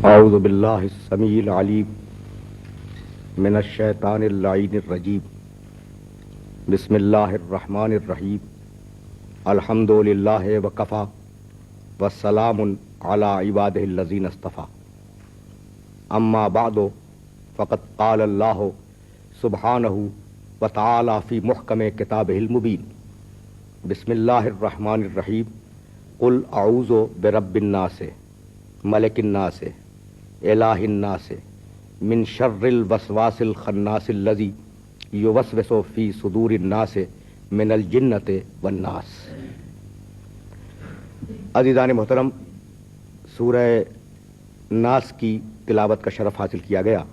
اعوذ باللہ السمیع العلیم من الشیطان اللعین الرجیم بسم اللہ الرحمن الرحیم الحمد للہ وکفی والسلام علی عبادہ الذین اصطفی اما بعد فقد قال اللہ سبحانہ وتعالی فی محکم کتابہ المبین بسم اللہ الرحمن الرحیم قل اعوذ برب الناس ملک الناس الہ الناس من شر الوسواس الخناس الذی یوسوس فی صدور الناس من الجنۃ والناس۔ عزیزان محترم، سورہ ناس کی تلاوت کا شرف حاصل کیا گیا،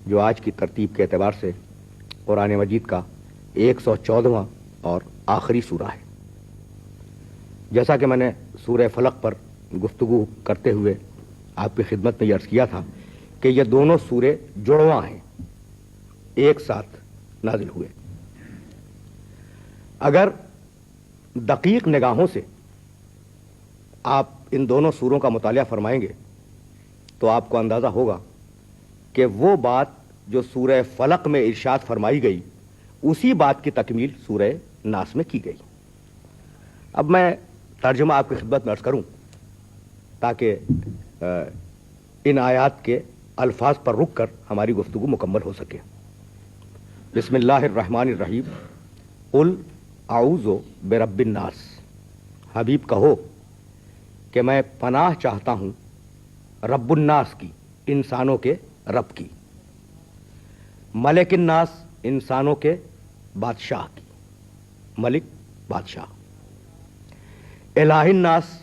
جو آج کی ترتیب کے اعتبار سے قرآن مجید کا 114واں اور آخری سورہ ہے۔ جیسا کہ میں نے سورہ فلق پر گفتگو کرتے ہوئے آپ کی خدمت میں یہ عرض کیا تھا کہ یہ دونوں سورے جڑواں ہیں، ایک ساتھ نازل ہوئے۔ اگر دقیق نگاہوں سے آپ ان دونوں سوروں کا مطالعہ فرمائیں گے تو آپ کو اندازہ ہوگا کہ وہ بات جو سورہ فلق میں ارشاد فرمائی گئی اسی بات کی تکمیل سورہ ناس میں کی گئی۔ اب میں ترجمہ آپ کی خدمت میں عرض کروں تاکہ ان آیات کے الفاظ پر رک کر ہماری گفتگو مکمل ہو سکے۔ بسم اللہ الرحمن الرحیم قل اعوذ برب الناس، حبیب کہو کہ میں پناہ چاہتا ہوں رب الناس کی، انسانوں کے رب کی، ملک الناس، انسانوں کے بادشاہ کی، ملک بادشاہ، الہ الناس،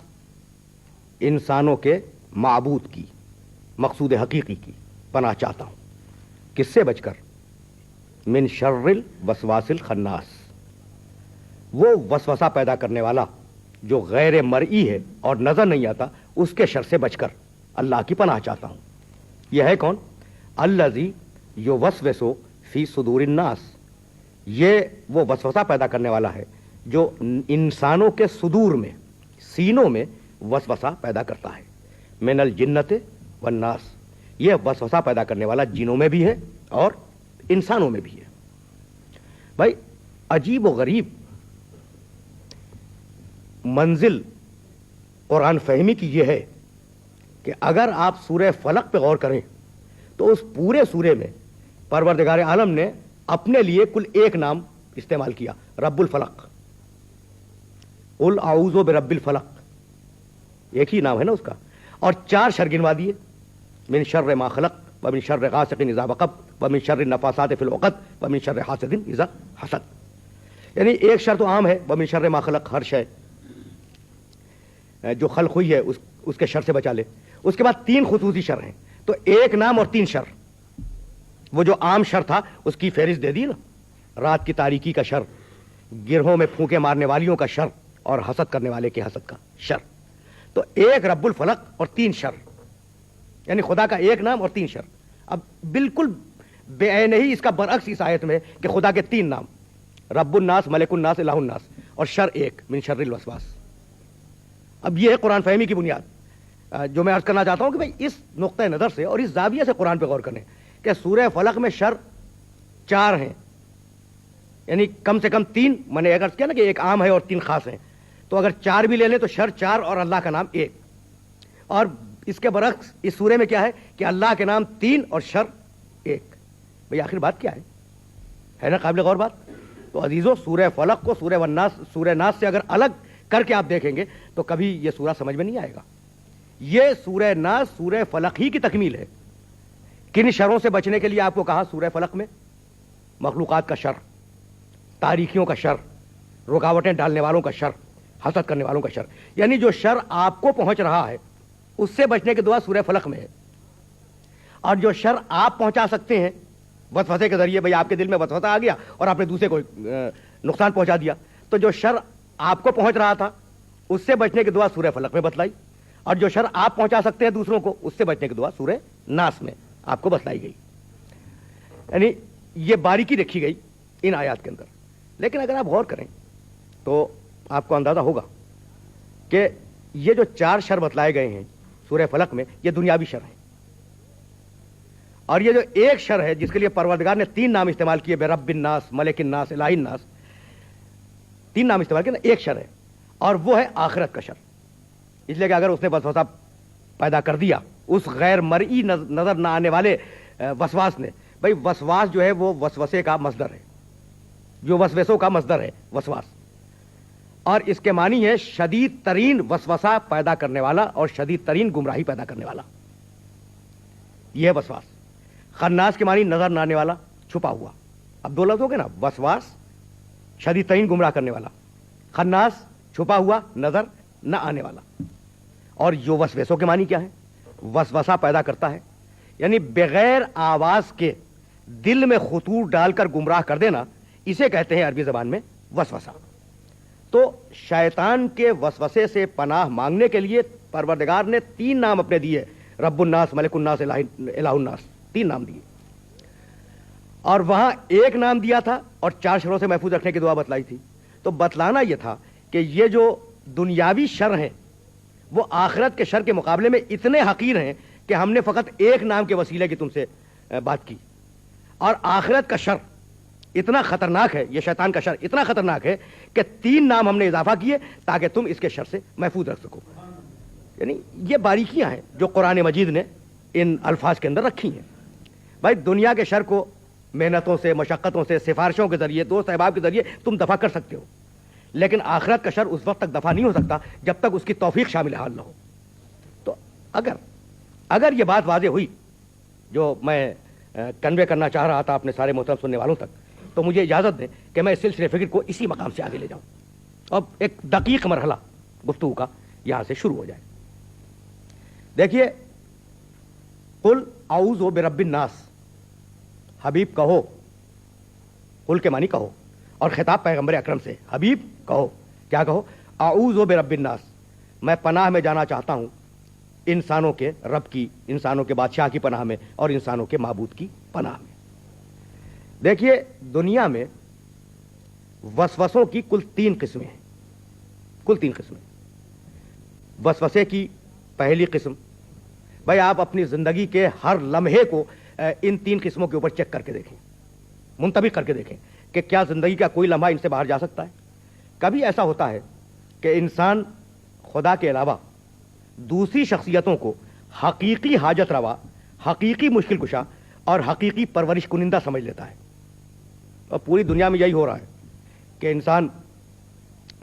انسانوں کے معبود کی، مقصود حقیقی کی پناہ چاہتا ہوں۔ کس سے بچ کر؟ من شر الوسواس الخناس، وہ وسوسہ پیدا کرنے والا جو غیر مرئی ہے اور نظر نہیں آتا، اس کے شر سے بچ کر اللہ کی پناہ چاہتا ہوں۔ یہ ہے کون؟ الذی یوسوس فی صدور الناس، یہ وہ وسوسہ پیدا کرنے والا ہے جو انسانوں کے صدور میں، سینوں میں وسوسہ پیدا کرتا ہے۔ من الجنۃ والناس، یہ وسوسہ پیدا کرنے والا جنوں میں بھی ہے اور انسانوں میں بھی ہے۔ بھائی عجیب و غریب منزل قرآن فہمی کی یہ ہے کہ اگر آپ سورہ فلق پہ غور کریں تو اس پورے سورے میں پروردگار عالم نے اپنے لیے کل ایک نام استعمال کیا، رب الفلق۔ قل اعوذ برب الفلق، ایک ہی نام ہے نا اس کا، اور 4 شر گنوا دیے، من شر ما خلق ومن شر غاسق اذا وقب ومن شر النفاثات فی العقد ومن شر حاسد اذا حسد۔ یعنی ایک شر تو عام ہے، ومن شر ما خلق، ہر شے جو خلق ہوئی ہے اس کے شر سے بچا لے۔ اس کے بعد 3 خصوصی شر ہیں، تو ایک نام اور 3 شر۔ وہ جو عام شر تھا اس کی فہرست دے دی نا، رات کی تاریکی کا شر، گرہوں میں پھونکے مارنے والیوں کا شر، اور حسد کرنے والے کے حسد کا شر۔ تو ایک رب الفلق اور 3 شر، یعنی خدا کا ایک نام اور 3 شر۔ اب بالکل بے عین ہی اس کا برعکس اس آیت میں کہ خدا کے 3 نام، رب الناس، ملک الناس، الہ الناس، اور شر ایک، من شر الوسواس۔ اب یہ ہے قرآن فہمی کی بنیاد جو میں عرض کرنا چاہتا ہوں کہ بھئی اس نقطہ نظر سے اور اس زاویہ سے قرآن پہ غور کریں کہ سورہ فلق میں شر 4 ہیں، یعنی کم سے کم 3، میں نے عرض کیا نا کہ ایک عام ہے اور 3 خاص ہیں، تو اگر 4 بھی لے لیں تو شر 4 اور اللہ کا نام 1۔ اور اس کے برعکس اس سورے میں کیا ہے کہ اللہ کے نام 3 اور شر 1۔ بھئی آخر بات کیا ہے نا قابل غور بات؟ تو عزیزو، سورہ فلق کو سورہ ناس سے اگر الگ کر کے آپ دیکھیں گے تو کبھی یہ سورہ سمجھ میں نہیں آئے گا۔ یہ سورہ ناس سورہ فلق ہی کی تکمیل ہے۔ کن شروں سے بچنے کے لیے آپ کو کہا سورہ فلق میں؟ مخلوقات کا شر، تاریکیوں کا شر، رکاوٹیں ڈالنے والوں کا شر، حسد کرنے والوں کا شر، یعنی جو شر آپ کو پہنچ رہا ہے اس سے بچنے کی دعا سورہ فلق میں ہے۔ اور جو شر آپ پہنچا سکتے ہیں وسوسے کے ذریعے، بھئی آپ کے دل میں وسوسہ آ گیا اور آپ نے دوسرے کو نقصان پہنچا دیا، تو جو شر آپ کو پہنچ رہا تھا اس سے بچنے کی دعا سورہ فلق میں بتلائی، اور جو شر آپ پہنچا سکتے ہیں دوسروں کو اس سے بچنے کی دعا سورہ ناس میں آپ کو بتلائی گئی۔ یعنی یہ باریکی رکھی گئی ان آیات کے اندر۔ لیکن اگر آپ غور کریں تو آپ کو اندازہ ہوگا کہ یہ جو 4 شر بتلائے گئے ہیں سورہ فلق میں، یہ دنیاوی شر ہے. اور یہ جو ایک شر ہے جس کے لیے پروردگار نے 3 نام استعمال کیے، بے رب الناس، ملک الناس، الہ الناس، 3 نام استعمال کیے نا، ایک شر ہے اور وہ ہے آخرت کا شر. اس لیے کہ اگر اس نے وسوسہ پیدا کر دیا اس غیر مرئی نظر نہ آنے والے وسواس نے، بھائی وسواس جو ہے وہ وسوسے کا مصدر ہے، جو وسوسوں کا مصدر ہے وسواس، اور اس کے معنی ہے شدید ترین وسوسہ پیدا کرنے والا اور شدید ترین گمراہی پیدا کرنے والا. یہ ہے وسواس. خناس کے معنی نظر نہ آنے والا، چھپا ہوا. اب 2 لفظ ہو گئے نا، وسواس شدید ترین گمراہ کرنے والا، خناس چھپا ہوا نظر نہ آنے والا. اور جو وسوسوں کے معنی کیا ہے؟ وسوسہ پیدا کرتا ہے، یعنی بغیر آواز کے دل میں خطوط ڈال کر گمراہ کر دینا، اسے کہتے ہیں عربی زبان میں وسوسہ. تو شیطان کے وسوسے سے پناہ مانگنے کے لیے پروردگار نے 3 نام اپنے دیے، رب الناس، ملک الناس، الہ الناس، 3 نام دیے. اور وہاں ایک نام دیا تھا اور 4 شروں سے محفوظ رکھنے کی دعا بتلائی تھی. تو بتلانا یہ تھا کہ یہ جو دنیاوی شر ہیں وہ آخرت کے شر کے مقابلے میں اتنے حقیر ہیں کہ ہم نے فقط ایک نام کے وسیلے کی تم سے بات کی. اور آخرت کا شر اتنا خطرناک ہے، یہ شیطان کا شر اتنا خطرناک ہے کہ 3 نام ہم نے اضافہ کیے تاکہ تم اس کے شر سے محفوظ رکھ سکو. یعنی یہ باریکیاں ہیں جو قرآن مجید نے ان الفاظ کے اندر رکھی ہیں. بھائی دنیا کے شر کو محنتوں سے، مشقتوں سے، سفارشوں کے ذریعے، دوست احباب کے ذریعے تم دفع کر سکتے ہو، لیکن آخرت کا شر اس وقت تک دفع نہیں ہو سکتا جب تک اس کی توفیق شامل حال نہ ہو. تو اگر یہ بات واضح ہوئی جو میں کنوے کرنا چاہ رہا تھا اپنے سارے محترم سننے والوں تک، تو مجھے اجازت دیں کہ میں اس سلسلے فکر کو اسی مقام سے آگے لے جاؤں. اب ایک دقیق مرحلہ گفتگو کا یہاں سے شروع ہو جائے. دیکھیے، قل اعوذ برب الناس، حبیب کہو، قل کے معنی کہو، اور خطاب پیغمبر اکرم سے، حبیب کہو. کیا کہو؟ اعوذ برب الناس، میں پناہ میں جانا چاہتا ہوں انسانوں کے رب کی، انسانوں کے بادشاہ کی پناہ میں اور انسانوں کے معبود کی پناہ میں. دیکھیے، دنیا میں وسوسوں کی کل 3 قسمیں ہیں، کل 3 قسمیں. وسوسے کی پہلی قسم، بھائی آپ اپنی زندگی کے ہر لمحے کو ان 3 قسموں کے اوپر چیک کر کے دیکھیں، منطبق کر کے دیکھیں کہ کیا زندگی کا کوئی لمحہ ان سے باہر جا سکتا ہے. کبھی ایسا ہوتا ہے کہ انسان خدا کے علاوہ دوسری شخصیتوں کو حقیقی حاجت روا، حقیقی مشکل کشا اور حقیقی پرورش کنندہ سمجھ لیتا ہے. اور پوری دنیا میں یہی ہو رہا ہے کہ انسان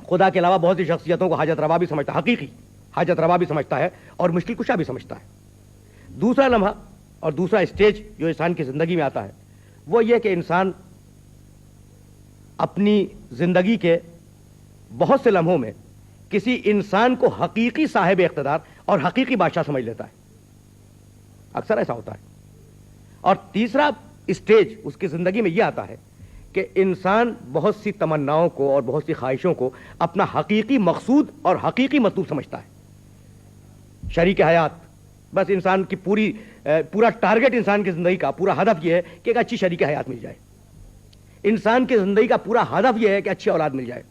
خدا کے علاوہ بہت سی شخصیتوں کو حاجت روا بھی سمجھتا ہے، حقیقی حاجت روا بھی سمجھتا ہے اور مشکل کشا بھی سمجھتا ہے. دوسرا لمحہ اور دوسرا اسٹیج جو انسان کی زندگی میں آتا ہے وہ یہ کہ انسان اپنی زندگی کے بہت سے لمحوں میں کسی انسان کو حقیقی صاحب اقتدار اور حقیقی بادشاہ سمجھ لیتا ہے. اکثر ایسا ہوتا ہے. اور تیسرا اسٹیج اس کی زندگی میں یہ آتا ہے کہ انسان بہت سی تمناؤں کو اور بہت سی خواہشوں کو اپنا حقیقی مقصود اور حقیقی مطلوب سمجھتا ہے. شریک حیات، بس انسان کی پورا ٹارگٹ انسان کی زندگی کا پورا ہدف یہ ہے کہ ایک اچھی شریک حیات مل جائے. انسان کی زندگی کا پورا ہدف یہ ہے کہ اچھی اولاد مل جائے.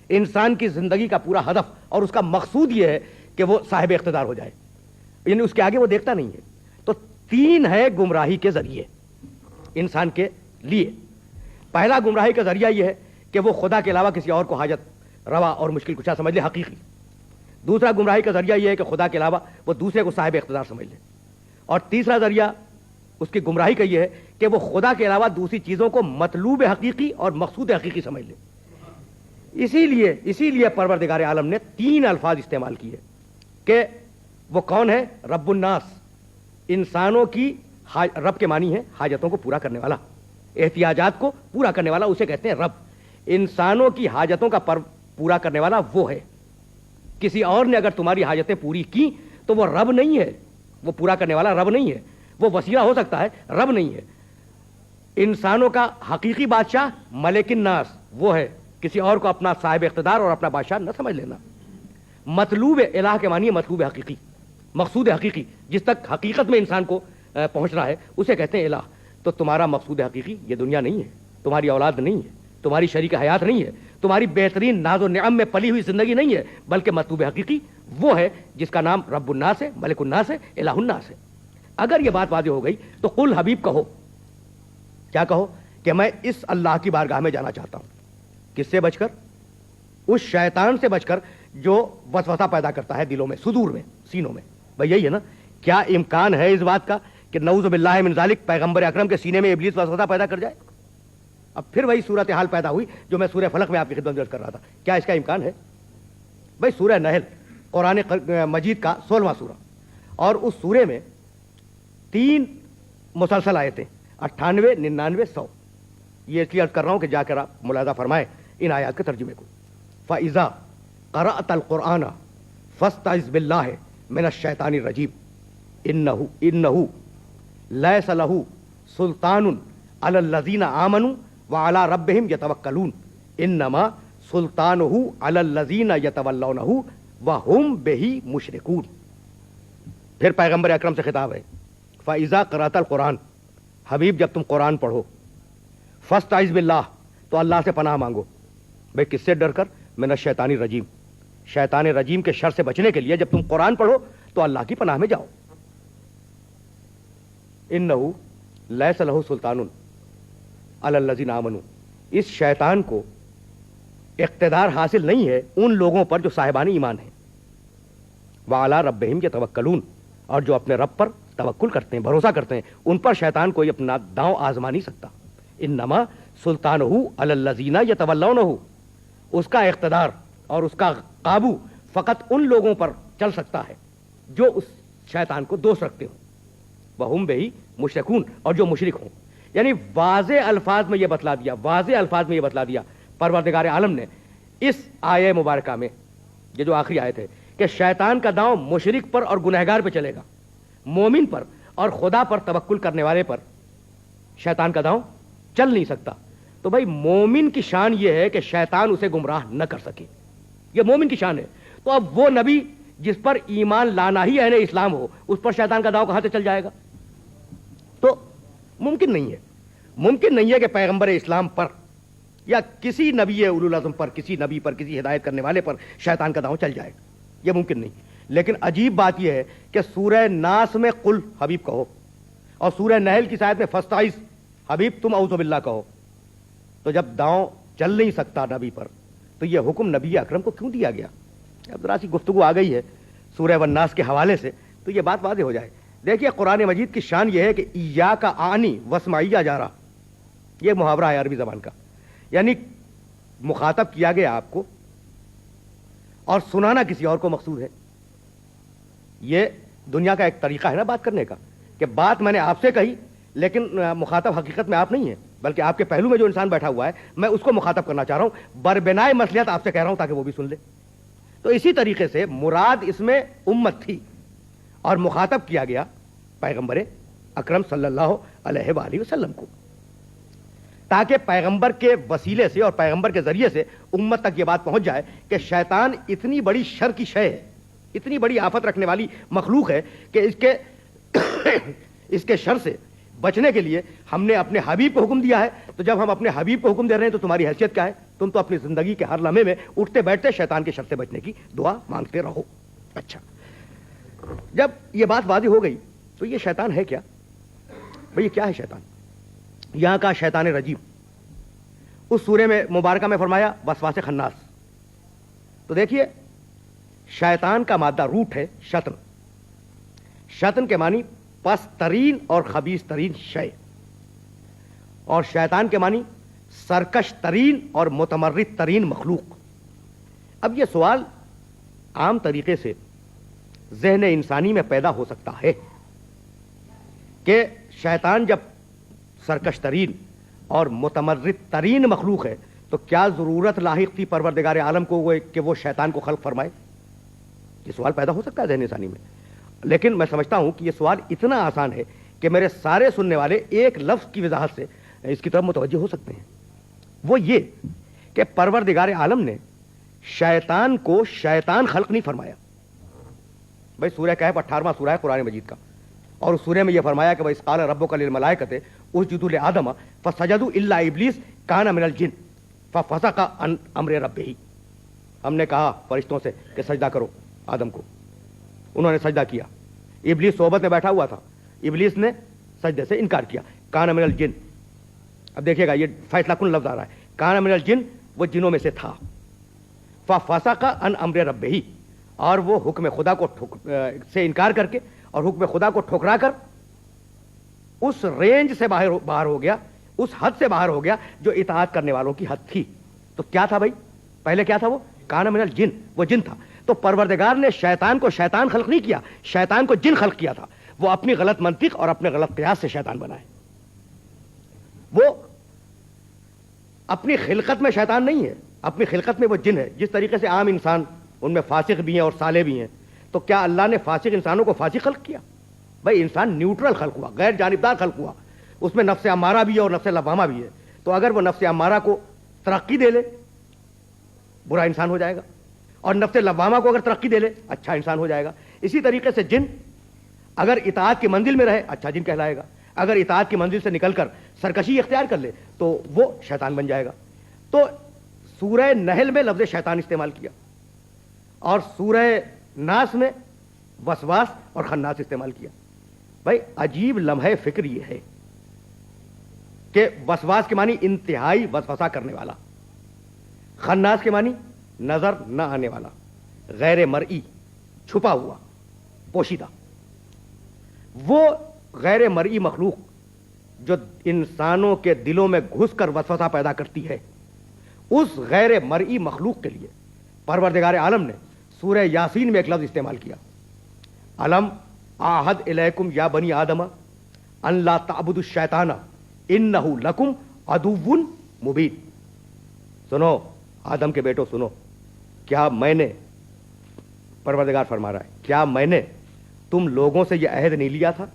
انسان کی زندگی کا پورا ہدف اور اس کا مقصود یہ ہے کہ وہ صاحب اقتدار ہو جائے، یعنی اس کے آگے وہ دیکھتا نہیں ہے. تو 3 ہے گمراہی کے ذریعے انسان کے لیے. پہلا گمراہی کا ذریعہ یہ ہے کہ وہ خدا کے علاوہ کسی اور کو حاجت روا اور مشکل کشا سمجھ لے، حقیقی. دوسرا گمراہی کا ذریعہ یہ ہے کہ خدا کے علاوہ وہ دوسرے کو صاحب اقتدار سمجھ لے. اور تیسرا ذریعہ اس کی گمراہی کا یہ ہے کہ وہ خدا کے علاوہ دوسری چیزوں کو مطلوب حقیقی اور مقصود حقیقی سمجھ لے. اسی لیے پروردگار عالم نے 3 الفاظ استعمال کیے کہ وہ کون ہے؟ رب الناس، انسانوں کی رب کے معنی ہے حاجتوں کو پورا کرنے والا، احتیاجات کو پورا کرنے والا، اسے کہتے ہیں رب. انسانوں کی حاجتوں کا پورا کرنے والا وہ ہے. کسی اور نے اگر تمہاری حاجتیں پوری کی تو وہ رب نہیں ہے، وہ پورا کرنے والا رب نہیں ہے. وہ وسیلہ ہو سکتا ہے، رب نہیں ہے. انسانوں کا حقیقی بادشاہ ملک الناس وہ ہے، کسی اور کو اپنا صاحب اقتدار اور اپنا بادشاہ نہ سمجھ لینا. مطلوب الہ کے معنی ہے مطلوب حقیقی، مقصود حقیقی، جس تک حقیقت میں انسان کو پہنچ رہا ہے اسے کہتے ہیں الہ. تو تمہارا مقصود حقیقی یہ دنیا نہیں ہے، تمہاری اولاد نہیں ہے، تمہاری شریک حیات نہیں ہے, تمہاری بہترین ناز و نعم میں پلی ہوئی زندگی نہیں ہے, بلکہ مطلوب حقیقی وہ ہے جس کا نام رب الناس ہے, ملک الناس ہے, الہ الناس ہے. اگر یہ بات واضح ہو گئی تو قل حبیب کہو, کیا کہو, کہ میں اس اللہ کی بارگاہ میں جانا چاہتا ہوں. کس سے بچ کر؟ اس شیطان سے بچ کر جو وسوسہ پیدا کرتا ہے دلوں میں, صدور میں, سینوں میں. بھئی یہی ہے نا. کیا امکان ہے اس بات کا کہ نعوذ باللہ من ذالک پیغمبر اکرم کے سینے میں ابلیس وسوسہ پیدا کر جائے؟ اب پھر وہی صورتحال پیدا ہوئی جو میں سورہ فلق میں آپ کی خدمت میں عرض کر رہا تھا. کیا اس کا امکان ہے؟ بھئی سورہ نحل قرآن مجید کا 16واں سورہ, اور اس سورے میں 3 مسلسل آیتیں 98, 99, 100. یہ اس لیے عرض کر رہا ہوں کہ جا کر آپ ملاحظہ فرمائیں ان آیات کے ترجمے کو. فَإِذَا قَرَأْتَ الْقُرْآنَ فَاسْتَعِذْ بِاللَّهِ مِنَ الشَّيْطَانِ الرَّجِيمِ إِنَّهُ لَيْسَ لَهُ سُلْطَانٌ عَلَى الَّذِينَ آمَنُوا وَعَلَى رَبِّهِمْ يَتَوَكَّلُونَ إِنَّمَا سُلْطَانُهُ عَلَى الَّذِينَ يَتَوَلَّوْنَهُ وَهُمْ بِهِ مُشْرِكُونَ. پھر پیغمبر اکرم سے خطاب ہے, فَإِذَا قَرَأْتَ الْقُرْآنَ, حبیب جب تم قرآن پڑھو, فَاسْتَعِذْ بِاللَّهِ, تو اللہ سے پناہ مانگو. بھئی کس سے ڈر کر؟ من الشیطان الرجیم, شیطان رجیم کے شر سے بچنے کے لیے جب تم قرآن پڑھو تو اللہ کی پناہ میں جاؤ. انہو لیس لہ سلطان علی الذین آمنوا, اس شیطان کو اقتدار حاصل نہیں ہے ان لوگوں پر جو صاحبان ایمان ہیں. وعلی ربہم یتوکلون, اور جو اپنے رب پر توکل کرتے ہیں, بھروسہ کرتے ہیں, ان پر شیطان کوئی اپنا داؤں آزما نہیں سکتا. انما سلطانہ علی الذین یتولونہ, اس کا اقتدار اور اس کا قابو فقط ان لوگوں پر چل سکتا ہے جو اس شیطان کو دوست رکھتے ہوں. وہم بہی مشرکون, اور جو مشرک ہوں. یعنی واضح الفاظ میں یہ بتلا دیا, واضح الفاظ میں یہ بتلا دیا پروردگار عالم نے اس آیہ مبارکہ میں, یہ جو آخری آیت ہے, کہ شیطان کا داؤں مشرک پر اور گنہگار پہ چلے گا, مومن پر اور خدا پر توکل کرنے والے پر شیطان کا داؤں چل نہیں سکتا. تو بھائی مومن کی شان یہ ہے کہ شیطان اسے گمراہ نہ کر سکے, یہ مومن کی شان ہے. تو اب وہ نبی جس پر ایمان لانا ہی اہل اسلام ہو, اس پر شیطان کا داؤں کہاں سے چل جائے گا؟ تو ممکن نہیں ہے, ممکن نہیں ہے کہ پیغمبر اسلام پر یا کسی نبی اولو العزم پر, کسی نبی پر, کسی ہدایت کرنے والے پر شیطان کا داؤں چل جائے گا, یہ ممکن نہیں. لیکن عجیب بات یہ ہے کہ سورہ ناس میں قل حبیب کہو, اور سورہ نحل کی آیت میں فاستعذ حبیب تم اعوذ باللہ کہو. تو جب داؤں چل نہیں سکتا نبی پر, تو یہ حکم نبی اکرم کو کیوں دیا گیا؟ اب ذرا سی گفتگو آ گئی ہے سورہ والناس کے حوالے سے, تو یہ بات واضح ہو جائے. دیکھیے قرآن مجید کی شان یہ ہے کہ ایاک آنی واسمعیہ جارا, یہ محاورہ ہے عربی زبان کا, یعنی مخاطب کیا گیا آپ کو اور سنانا کسی اور کو مقصود ہے. یہ دنیا کا ایک طریقہ ہے نا بات کرنے کا, کہ بات میں نے آپ سے کہی لیکن مخاطب حقیقت میں آپ نہیں ہیں, بلکہ آپ کے پہلو میں جو انسان بیٹھا ہوا ہے میں اس کو مخاطب کرنا چاہ رہا ہوں, بربنائے مصلحت آپ سے کہہ رہا ہوں تاکہ وہ بھی سن لے. تو اسی طریقے سے مراد اس میں امت تھی اور مخاطب کیا گیا پیغمبر اکرم صلی اللہ علیہ وآلہ وسلم کو, تاکہ پیغمبر کے وسیلے سے اور پیغمبر کے ذریعے سے امت تک یہ بات پہنچ جائے کہ شیطان اتنی بڑی شر کی شے ہے, اتنی بڑی آفت رکھنے والی مخلوق ہے کہ اس کے شر سے بچنے کے لیے ہم نے اپنے حبیب کو حکم دیا ہے. تو جب ہم اپنے حبیب کو حکم دے رہے ہیں تو تمہاری حیثیت کیا ہے؟ تم تو اپنی زندگی کے ہر لمحے میں اٹھتے بیٹھتے شیطان کے شر سے بچنے کی دعا مانگتے رہو. اچھا, جب یہ بات واضح ہو گئی تو یہ شیطان ہے کیا؟ بھئی کیا ہے شیطان؟ یہاں کا شیطان رجیم اس سورے میں مبارکہ میں فرمایا وسواس خناس. تو دیکھیے شیطان کا مادہ روٹ ہے شطن. شطن کے معنی پس ترین اور خبیث ترین شے, اور شیطان کے معنی سرکش ترین اور متمرد ترین مخلوق. اب یہ سوال عام طریقے سے ذہن انسانی میں پیدا ہو سکتا ہے کہ شیطان جب سرکش ترین اور متمرد ترین مخلوق ہے تو کیا ضرورت لاحق تھی پروردگار عالم کو کہ وہ شیطان کو خلق فرمائے؟ یہ سوال پیدا ہو سکتا ہے ذہن انسانی میں. لیکن میں سمجھتا ہوں کہ یہ سوال اتنا آسان ہے کہ میرے سارے سننے والے ایک لفظ کی وضاحت سے اس کی طرف متوجہ ہو سکتے ہیں. وہ یہ کہ پروردگار عالم نے شیطان کو شیطان خلق نہیں فرمایا. بھائی سورہ کہف 18واں سورہ ہے قرآن مجید کا, اور اس سورہ میں یہ فرمایا کہ وَإِذْ قَالَ رَبُّكَ لِلْمَلَائِكَةِ اسْجُدُوا لِآدَمَ فَسَجَدُوا إِلَّا إِبْلِيسَ كَانَ مِنَ الْجِنِّ. ففسق عن امر ربہ، ہم نے کہا فرشتوں سے کہ سجدہ کرو آدم کو، انہوں نے سجدہ کیا. ابلیس صحبت میں بیٹھا ہوا تھا، ابلیس نے سجدے سے انکار کیا. کان من الجن، اب دیکھیے گا یہ فیصلہ کن لفظ آ رہا ہے، کان من الجن، وہ جنوں میں سے تھا. ففسق عن امر ربہ، اور وہ حکم خدا کو سے انکار کر کے اور حکم خدا کو ٹھکرا کر اس رینج سے باہر ہو گیا، اس حد سے باہر ہو گیا جو اطاعت کرنے والوں کی حد تھی. تو کیا تھا بھائی؟ پہلے کیا تھا؟ وہ کان من الجن، وہ جن تھا. تو پروردگار نے شیطان کو شیطان خلق نہیں کیا، شیطان کو جن خلق کیا تھا. وہ اپنی غلط منطق اور اپنے غلط قیاس سے شیطان بنا ہے. وہ اپنی خلقت میں شیطان نہیں ہے، اپنی خلقت میں وہ جن ہے. جس طریقے سے عام انسان ان میں فاسق بھی ہیں اور صالح بھی ہیں، تو کیا اللہ نے فاسق انسانوں کو فاسق خلق کیا؟ بھائی انسان نیوٹرل خلق ہوا، غیر جانبدار خلق ہوا. اس میں نفس امارہ بھی ہے اور نفس لوامہ بھی ہے. تو اگر وہ نفس امارہ کو ترقی دے لے برا انسان ہو جائے گا، اور نفس لوامہ کو اگر ترقی دے لے اچھا انسان ہو جائے گا. اسی طریقے سے جن اگر اطاعت کی منزل میں رہے اچھا جن کہلائے گا، اگر اطاعت کی منزل سے نکل کر سرکشی اختیار کر لے تو وہ شیطان بن جائے گا. تو سورہ نحل میں لفظ شیطان استعمال کیا، اور سورہ ناس میں وسواس اور خناس استعمال کیا. بھائی عجیب لمحہ فکر یہ ہے کہ وسواس کے معنی انتہائی وسوسہ کرنے والا، خناس کے معنی نظر نہ آنے والا، غیر مرئی، چھپا ہوا، پوشیدہ. وہ غیر مرئی مخلوق جو انسانوں کے دلوں میں گھس کر وسوسہ پیدا کرتی ہے، اس غیر مرئی مخلوق کے لیے پروردگار عالم نے سورہ یاسین میں ایک لفظ استعمال کیا، الم آہد الیکم یا بنی آدم ان لا تعبدوا الشیطان انہ لکم عدو مبین. سنو آدم کے بیٹو سنو، کیا میں نے، پروردگار فرما رہا ہے، کیا میں نے تم لوگوں سے یہ عہد نہیں لیا تھا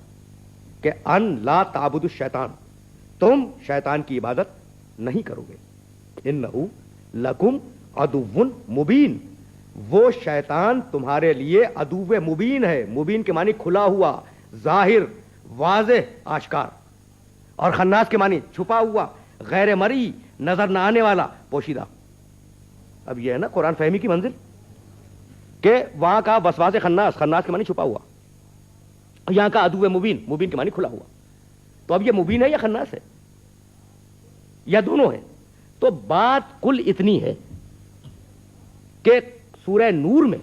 کہ ان لا تعبدوا الشیطان، تم شیطان کی عبادت نہیں کرو گے، انہ لکم عدو مبین، وہ شیطان تمہارے لیے عدو مبین ہے. مبین کے معنی کھلا ہوا، ظاہر، واضح، آشکار. اور خناس کے معنی چھپا ہوا، غیر مرئی، نظر نہ آنے والا، پوشیدہ. اب یہ ہے نا قرآن فہمی کی منزل کہ وہاں کا وسواس خناس، خناس کے معنی چھپا ہوا، یہاں کا عدو مبین، مبین کے معنی کھلا ہوا. تو اب یہ مبین ہے یا خناس ہے یا دونوں ہیں؟ تو بات کل اتنی ہے کہ سورہ نور میں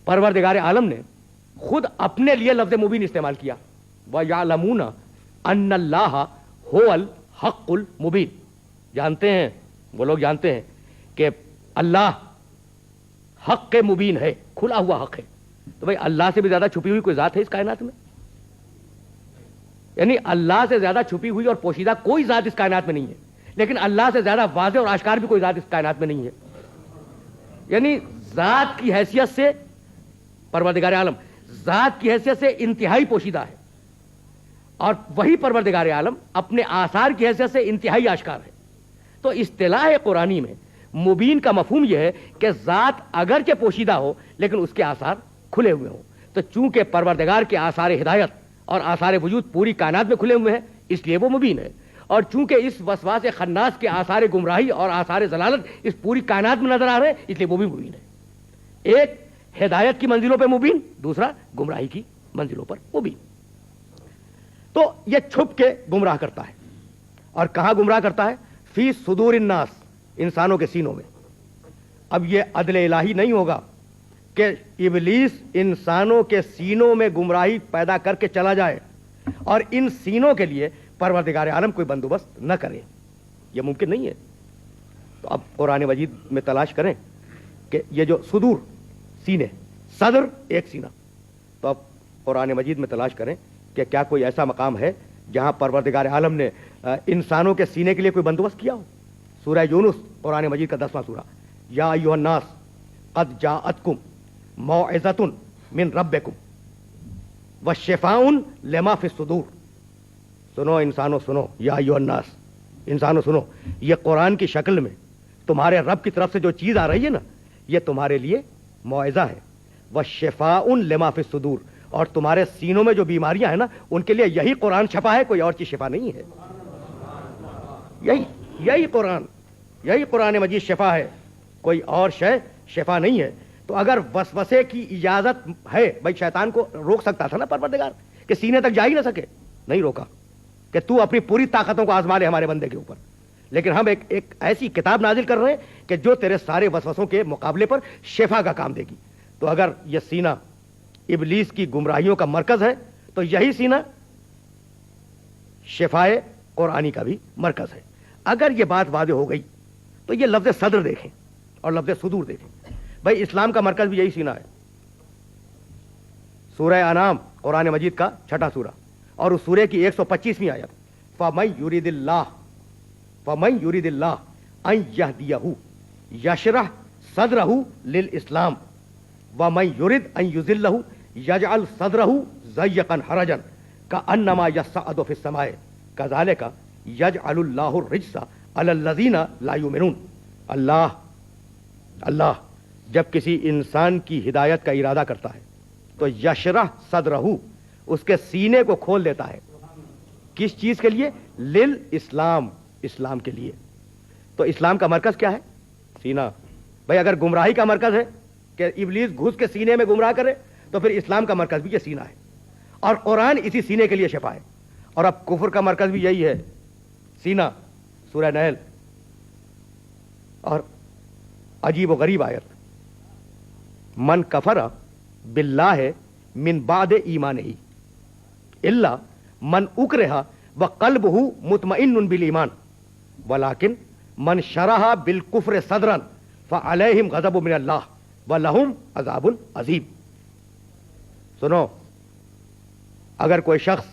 پروردگار عالم نے خود اپنے لیے لفظ مبین استعمال کیا، وَيَعْلَمُونَ أَنَّ اللَّهَ هُوَ الْحَقُّ الْمُبِينُ. جانتے ہیں وہ لوگ، جانتے ہیں کہ اللہ حق مبین ہے، کھلا ہوا حق ہے. تو بھائی اللہ سے بھی زیادہ چھپی ہوئی کوئی ذات ہے اس کائنات میں؟ یعنی اللہ سے زیادہ چھپی ہوئی اور پوشیدہ کوئی ذات اس کائنات میں نہیں ہے، لیکن اللہ سے زیادہ واضح اور آشکار بھی کوئی ذات اس کائنات میں نہیں ہے. یعنی ذات کی حیثیت سے پروردگار عالم ذات کی حیثیت سے انتہائی پوشیدہ ہے، اور وہی پروردگار عالم اپنے آثار کی حیثیت سے انتہائی آشکار ہے. تو اصطلاح قرآنی میں مبین کا مفہوم یہ ہے کہ ذات اگرچہ پوشیدہ ہو لیکن اس کے آثار کھلے ہوئے ہوں. تو چونکہ پروردگار کے آثار ہدایت اور آثار وجود پوری کائنات میں کھلے ہوئے ہیں اس لیے وہ مبین ہے، اور چونکہ اس وسواس خناس کے آثار گمراہی اور آثار ضلالت اس پوری کائنات میں نظر آ رہے ہیں اس لیے وہ بھی مبین ہے. ایک ہدایت کی منزلوں پہ مبین، دوسرا گمراہی کی منزلوں پر مبین. تو یہ چھپ کے گمراہ کرتا ہے، اور کہاں گمراہ کرتا ہے؟ فی صدور الناس، انسانوں کے سینوں میں. اب یہ عدل الہی نہیں ہوگا کہ ابلیس انسانوں کے سینوں میں گمراہی پیدا کر کے چلا جائے اور ان سینوں کے لیے پروردگار عالم کوئی بندوبست نہ کرے، یہ ممکن نہیں ہے. تو اب قرآن مجید میں تلاش کریں کہ یہ جو صدور، سینے، صدر ایک سینہ، تو اب قرآن مجید میں تلاش کریں کہ کیا کوئی ایسا مقام ہے جہاں پروردگار عالم نے انسانوں کے سینے کے لیے کوئی بندوبست کیا ہو. سورہ یونس قرآن مجید کا 10واں سورہ، یا ایھا الناس قد جاءتکم موعظۃ من ربکم وشفاء لما فی الصدور. سنو انسانوں سنو، یا ایھا الناس، انسانوں سنو، یہ قرآن کی شکل میں تمہارے رب کی طرف سے جو چیز آ رہی ہے نا، یہ تمہارے لیے موعظہ ہے. وشفاء لما فی الصدور، اور تمہارے سینوں میں جو بیماریاں ہیں نا ان کے لیے یہی قرآن چھپا ہے، کوئی اور چیز شفا نہیں ہے. یہی قرآن مجید شفا ہے، کوئی اور شے شفا نہیں ہے۔ تو اگر وسوسے کی اجازت ہے، بھائی شیطان کو روک سکتا تھا نا پروردگار کہ سینے تک جا ہی نہ سکے، نہیں روکا کہ تو اپنی پوری طاقتوں کو آزما لے ہمارے بندے کے اوپر، لیکن ہم ایک ایسی کتاب نازل کر رہے ہیں کہ جو تیرے سارے وسوسوں کے مقابلے پر شفا کا کام دے گی۔ تو اگر یہ سینہ ابلیس کی گمراہیوں کا مرکز ہے تو یہی سینہ شفائے قرآنی کا بھی مرکز ہے۔ اگر یہ بات واضح ہو گئی تو یہ لفظ صدر دیکھیں اور لفظ صدور دیکھیں۔ بھائی اسلام کا مرکز بھی یہی سینہ ہے۔ سورہ انعام قرآن مجید کا 6واں سورہ اور اس سورے کی 125ویں آیت، فَمَن يُرِدِ اللَّهُ أَن يَهْدِيَهُ يَشْرَحْ صَدْرَهُ لِلْإِسْلَامِ وَمَن يُرِدْ أَن يُضِلَّهُ يَجْعَلْ صَدْرَهُ ضَيِّقًا حَرَجًا كَأَنَّمَا يَصَّعَّدُ فِي السَّمَاءِ كَذَلِكَ يَجْعَلُ اللَّهُ الرِّجْسَ عَلَى الَّذِينَ لَا يُؤْمِنُونَ۔ اللہ جب کسی انسان کی ہدایت کا ارادہ کرتا ہے تو یشرح صدرہ، اس کے سینے کو کھول دیتا ہے۔ کس چیز کے لیے؟ للاسلام، اسلام کے لیے۔ تو اسلام کا مرکز کیا ہے؟ سینہ۔ بھائی اگر گمراہی کا مرکز ہے کہ ابلیس گھس کے سینے میں گمراہ کرے تو پھر اسلام کا مرکز بھی یہ سینہ ہے، اور قرآن اسی سینے کے لیے شفا ہے۔ اور اب کفر کا مرکز بھی یہی ہے، سینہ، سورہ نحل۔ اور عجیب و غریب آیت، من کفر باللہ من بعد ایمانہ الا من اکرہ وقلبہ مطمئن بالایمان ولکن من شرح بالکفر صدرا فعلیہم غضب من اللہ ولہم عذاب عظیم۔ سنو، اگر کوئی شخص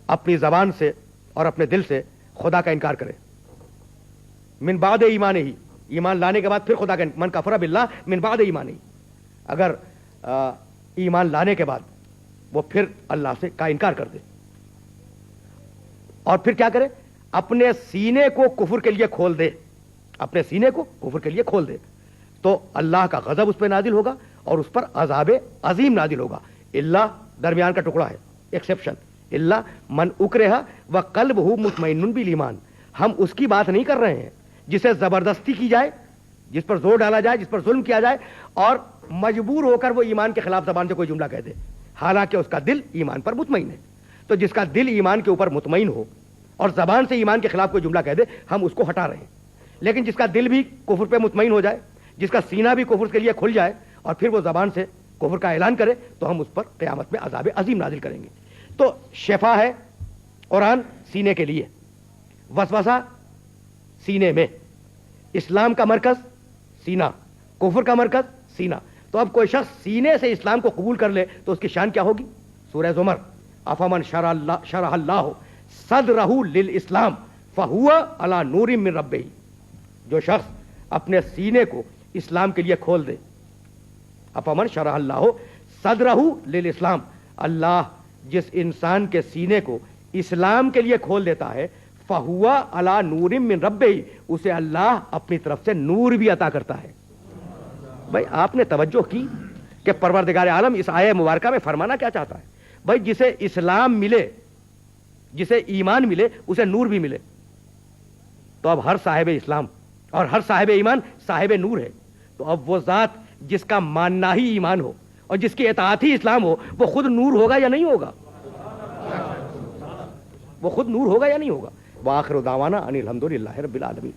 اپنی زبان سے اور اپنے دل سے خدا کا انکار کرے، من بعد ایمانہ، ایمان لانے کے بعد پھر خدا کا، من کفر باللہ من بعد ایمانہ، اگر ایمان لانے کے بعد وہ پھر اللہ سے کا انکار کر دے اور پھر کیا کرے؟ اپنے سینے کو کفر کے لیے کھول دے، اپنے سینے کو کفر کے لیے کھول دے، تو اللہ کا غضب اس پہ نازل ہوگا اور اس پر عذاب عظیم نازل ہوگا۔ اللہ درمیان کا ٹکڑا ہے، ایکسیپشن، اللہ من اکرہ وقلبہ مطمئن بالایمان۔ ہم اس کی بات نہیں کر رہے ہیں جسے زبردستی کی جائے، جس پر زور ڈالا جائے، جس پر ظلم کیا جائے اور مجبور ہو کر وہ ایمان کے خلاف زبان سے کوئی جملہ کہہ دے، حالانکہ اس کا دل ایمان پر مطمئن ہے۔ تو جس کا دل ایمان کے اوپر مطمئن ہو اور زبان سے ایمان کے خلاف کوئی جملہ کہہ دے، ہم اس کو ہٹا رہے ہیں۔ لیکن جس کا دل بھی کفر پہ مطمئن ہو جائے، جس کا سینہ بھی کفر کے لیے کھل جائے اور پھر وہ زبان سے کفر کا اعلان کرے، تو ہم اس پر قیامت میں عذاب عظیم نازل کریں گے۔ تو شفا ہے قرآن سینے کے لیے، وسوسہ سینے میں، اسلام کا مرکز سینہ، کفر کا مرکز سینہ۔ تو اب کوئی شخص سینے سے اسلام کو قبول کر لے تو اس کی شان کیا ہوگی؟ سورہ زمر، افمن شرح اللہ صدرہ للاسلام فہو علی نور من ربہ، جو شخص اپنے سینے کو اسلام کے لیے کھول دے، افمن شرح اللہ صدرہ للاسلام، اللہ جس انسان کے سینے کو اسلام کے لیے کھول دیتا ہے، فہو علی نور من ربہ، اسے اللہ اپنی طرف سے نور بھی عطا کرتا ہے۔ بھائی آپ نے توجہ کی کہ پروردگار عالم اس آیہ مبارکہ میں فرمانا کیا چاہتا ہے؟ بھائی جسے اسلام ملے، جسے ایمان ملے، اسے نور بھی ملے۔ تو اب ہر صاحب اسلام اور ہر صاحب ایمان صاحب نور ہے۔ تو اب وہ ذات جس کا ماننا ہی ایمان ہو اور جس کی اطاعت ہی اسلام ہو، وہ خود نور ہوگا یا نہیں ہوگا؟ وہ خود نور ہوگا یا نہیں ہوگا؟ وآخر دعوانا ان الحمد للہ رب العالمین۔